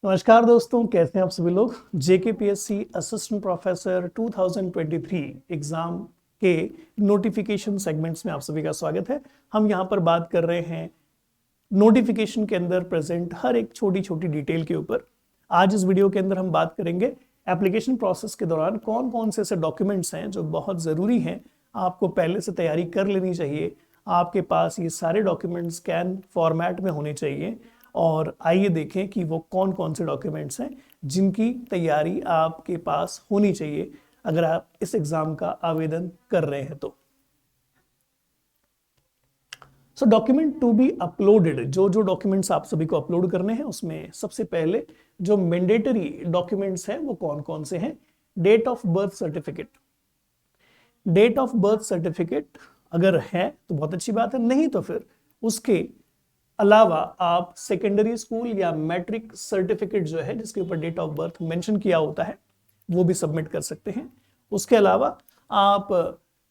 नमस्कार दोस्तों, कैसे हैं आप सभी लोग। जेकेपीएससी असिस्टेंट प्रोफेसर 2023 एग्जाम के नोटिफिकेशन सेगमेंट्स में आप सभी का स्वागत है। हम यहाँ पर बात कर रहे हैं नोटिफिकेशन के अंदर प्रेजेंट हर एक छोटी छोटी डिटेल के ऊपर। आज इस वीडियो के अंदर हम बात करेंगे एप्लीकेशन प्रोसेस के दौरान कौन कौन से ऐसे डॉक्यूमेंट्स हैं जो बहुत ज़रूरी हैं, आपको पहले से तैयारी कर लेनी चाहिए। आपके पास ये सारे डॉक्यूमेंट्स स्कैन फॉर्मेट में होने चाहिए। और आइए देखें कि वो कौन कौन से डॉक्यूमेंट्स हैं जिनकी तैयारी आपके पास होनी चाहिए अगर आप इस एग्जाम का आवेदन कर रहे हैं तो। सो डॉक्यूमेंट टू बी अपलोडेड, जो जो डॉक्यूमेंट्स आप सभी को अपलोड करने हैं उसमें सबसे पहले जो मैंडेटरी डॉक्यूमेंट्स हैं वो कौन कौन से हैं। Date of birth certificate. Date of birth certificate अगर है तो बहुत अच्छी बात है, नहीं तो फिर उसके अलावा आप सेकेंडरी स्कूल या मैट्रिक सर्टिफिकेट जो है जिसके ऊपर डेट ऑफ बर्थ मेंशन किया होता है वो भी सबमिट कर सकते हैं। उसके अलावा आप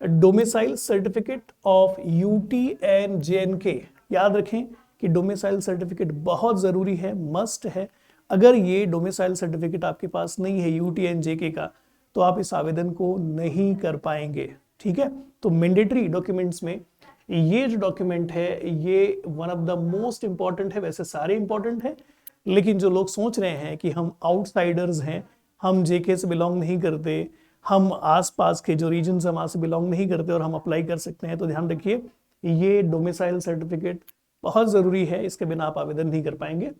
domicile certificate of UT and JNK, याद रखें कि डोमिसाइल सर्टिफिकेट बहुत जरूरी है, मस्ट है। अगर ये डोमिसाइल सर्टिफिकेट आपके पास नहीं है यूटी एंड जेके का तो आप इस आवेदन को नहीं कर पाएंगे। ठीक है, तो मैंडेटरी डॉक्यूमेंट्स में ये जो डॉक्यूमेंट है ये one of the most important है। वैसे सारे इंपॉर्टेंट है, लेकिन जो लोग सोच रहे हैं कि हम आउटसाइडर्स हैं, हम जेके से बिलोंग नहीं करते, हम आसपास के जो रीजन से वहां से बिलोंग नहीं करते और हम अप्लाई कर सकते हैं, तो ध्यान रखिए ये डोमिसाइल सर्टिफिकेट बहुत जरूरी है, इसके बिना आप आवेदन नहीं कर पाएंगे।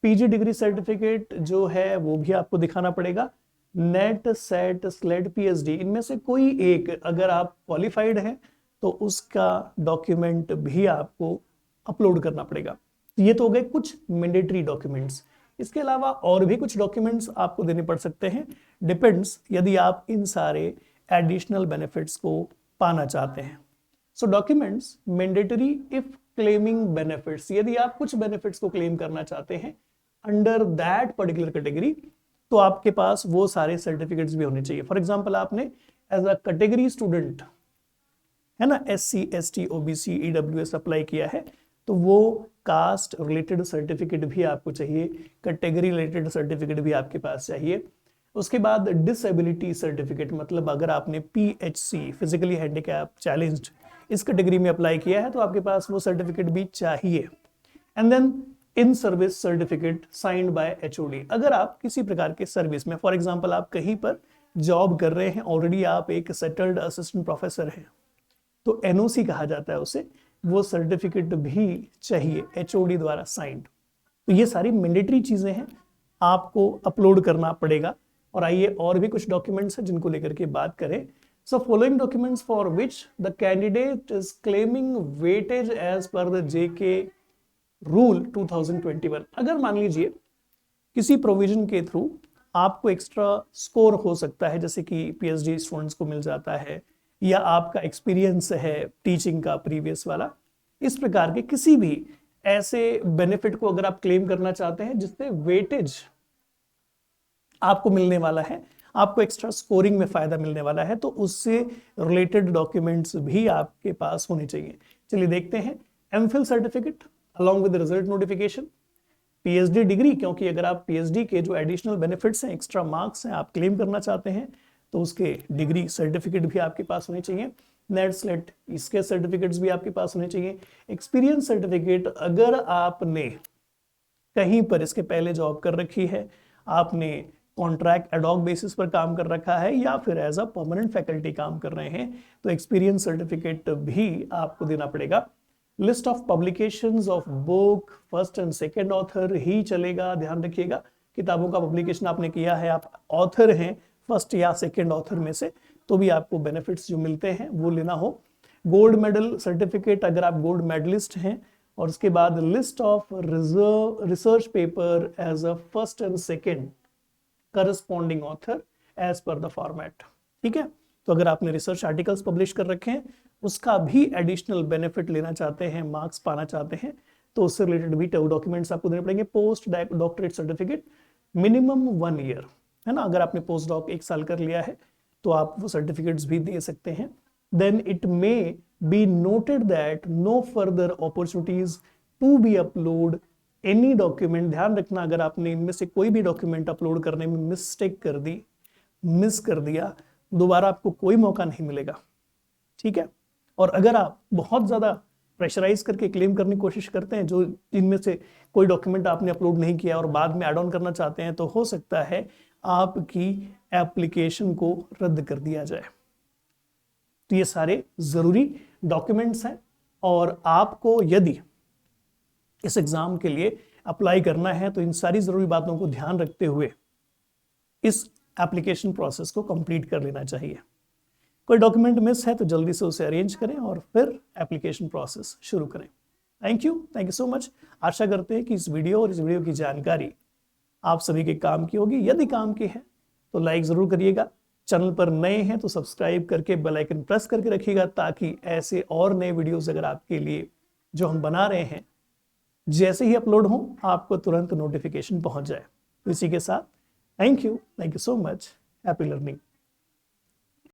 पीजी डिग्री सर्टिफिकेट जो है वो भी आपको दिखाना पड़ेगा। नेट, सेट, स्लेट, पीएचडी, इनमें से कोई एक अगर आप क्वालिफाइड हैं तो उसका डॉक्यूमेंट भी आपको अपलोड करना पड़ेगा। ये तो हो गए कुछ मैंडेटरी डॉक्यूमेंट्स। इसके अलावा और भी कुछ डॉक्यूमेंट्स आपको देने पड़ सकते हैं, डिपेंड्स यदि आप इन सारे एडिशनल बेनिफिट्स को पाना चाहते हैं। So documents mandatory if claiming benefits, यदि आप कुछ बेनिफिट्स को क्लेम करना चाहते हैं अंडर दैट पर्टिकुलर कैटेगरी तो आपके पास वो सारे सर्टिफिकेट्स भी होने चाहिए। फॉर एग्जाम्पल आपने एज अ कैटेगरी स्टूडेंट है ना, SC ST OBC EWS apply किया है तो वो कास्ट रिलेटेड सर्टिफिकेट भी आपको चाहिए, कैटेगरी रिलेटेड सर्टिफिकेट भी आपके पास चाहिए। उसके बाद डिसेबिलिटी सर्टिफिकेट, मतलब अगर आपने PHC फिजिकली हैंडीकैप चैलेंज्ड इस कैटेगरी में अप्लाई किया है तो आपके पास वो सर्टिफिकेट भी चाहिए। And then in service certificate signed by HOD, अगर आप किसी प्रकार के सर्विस में, फॉर एग्जाम्पल आप कहीं पर जॉब कर रहे हैं, ऑलरेडी आप एक सेटल्ड असिस्टेंट प्रोफेसर हैं तो NOC कहा जाता है उसे, वो सर्टिफिकेट भी चाहिए HOD द्वारा साइंड। तो ये सारी मैंडेटरी चीजें हैं, आपको अपलोड करना पड़ेगा। और आइए और भी कुछ डॉक्यूमेंट्स हैं जिनको लेकर के बात करें। So following documents for which the candidate is claiming weightage as per the JK rule 2021। अगर मान लीजिए किसी प्रोविजन के थ्रू आपको एक्स्ट्रा स्कोर हो सकता है, जैसे कि PhD स्टूडेंट्स को मिल जाता है या आपका एक्सपीरियंस है टीचिंग का प्रीवियस वाला, इस प्रकार के किसी भी ऐसे बेनिफिट को अगर आप क्लेम करना चाहते हैं जिससे वेटेज आपको मिलने वाला है, आपको एक्स्ट्रा स्कोरिंग में फायदा मिलने वाला है, तो उससे रिलेटेड डॉक्यूमेंट्स भी आपके पास होने चाहिए। चलिए देखते हैं। MPhil certificate along with result notification. PhD degree, क्योंकि अगर आप PhD के जो एडिशनल बेनिफिट्स हैं, एक्स्ट्रा मार्क्स हैं, आप क्लेम करना चाहते हैं तो उसके डिग्री सर्टिफिकेट भी आपके पास होने चाहिए। नेट, स्लेट, इसके सर्टिफिकेट्स भी आपके पास होने चाहिए। एक्सपीरियंस सर्टिफिकेट, अगर आपने कहीं पर इसके पहले जॉब कर रखी है, आपने कॉन्ट्रैक्ट एडॉक बेसिस पर काम कर रखा है या फिर एज अ परमानेंट फैकल्टी काम कर रहे हैं तो एक्सपीरियंस सर्टिफिकेट भी आपको देना पड़ेगा। List of publications of book first and second author he चलेगा, ध्यान रखिएगा। किताबों का पब्लिकेशन आपने किया है, आप ऑथर हैं फर्स्ट या सेकेंड ऑथर में से, तो भी आपको बेनिफिट्स जो मिलते हैं वो लेना हो। गोल्ड मेडल सर्टिफिकेट अगर आप गोल्ड मेडलिस्ट हैं, और उसके बाद list of research paper as a first and second corresponding author as per the format. ठीक है, तो अगर आपने रिसर्च आर्टिकल्स पब्लिश कर रखे हैं उसका भी एडिशनल बेनिफिट लेना चाहते हैं, मार्क्स पाना चाहते हैं, तो उससे रिलेटेड भी डॉक्यूमेंट्स आपको देने पड़ेंगे। Post doctorate certificate minimum 1 year, है ना, अगर आपने पोस्ट डॉक 1 साल कर लिया है तो आप वो सर्टिफिकेट्स भी दे सकते हैं। Then it may be noted that no further opportunities to be upload any document, ध्यान रखना अगर आपने इनमें से कोई भी डॉक्यूमेंट अपलोड करने में मिस्टेक कर दी, मिस कर दिया, दोबारा आपको कोई मौका नहीं मिलेगा, ठीक है। और अगर आप बहुत ज़्यादा प्रेशराइज करके क्लेम करने की कोशिश करते हैं, जो इनमें से कोई डॉक्यूमेंट आपने अपलोड नहीं किया और बाद में ऐड ऑन करना चाहते हैं, तो हो सकता है आपकी एप्लीकेशन को रद्द कर दिया जाए। तो ये सारे ज़रूरी डॉक्यूमेंट्स हैं और आपको यदि इस एग्ज़ाम के लिए अप्लाई करना है तो इन सारी ज़रूरी बातों को ध्यान रखते हुए इस एप्लीकेशन प्रोसेस को कंप्लीट कर लेना चाहिए। कोई डॉक्यूमेंट मिस है तो जल्दी से उसे अरेंज करें और फिर एप्लीकेशन प्रोसेस शुरू करें। Thank you so much. आशा करते हैं कि इस वीडियो और इस वीडियो की जानकारी आप सभी के काम की होगी। यदि काम की है तो लाइक ज़रूर करिएगा, चैनल पर नए हैं तो सब्सक्राइब करके बेल आइकन प्रेस करके रखिएगा, ताकि ऐसे और नए वीडियोस अगर आपके लिए जो हम बना रहे हैं जैसे ही अपलोड हो आपको तुरंत नोटिफिकेशन पहुंच जाए। तो इसी के साथ thank you so much. Happy learning.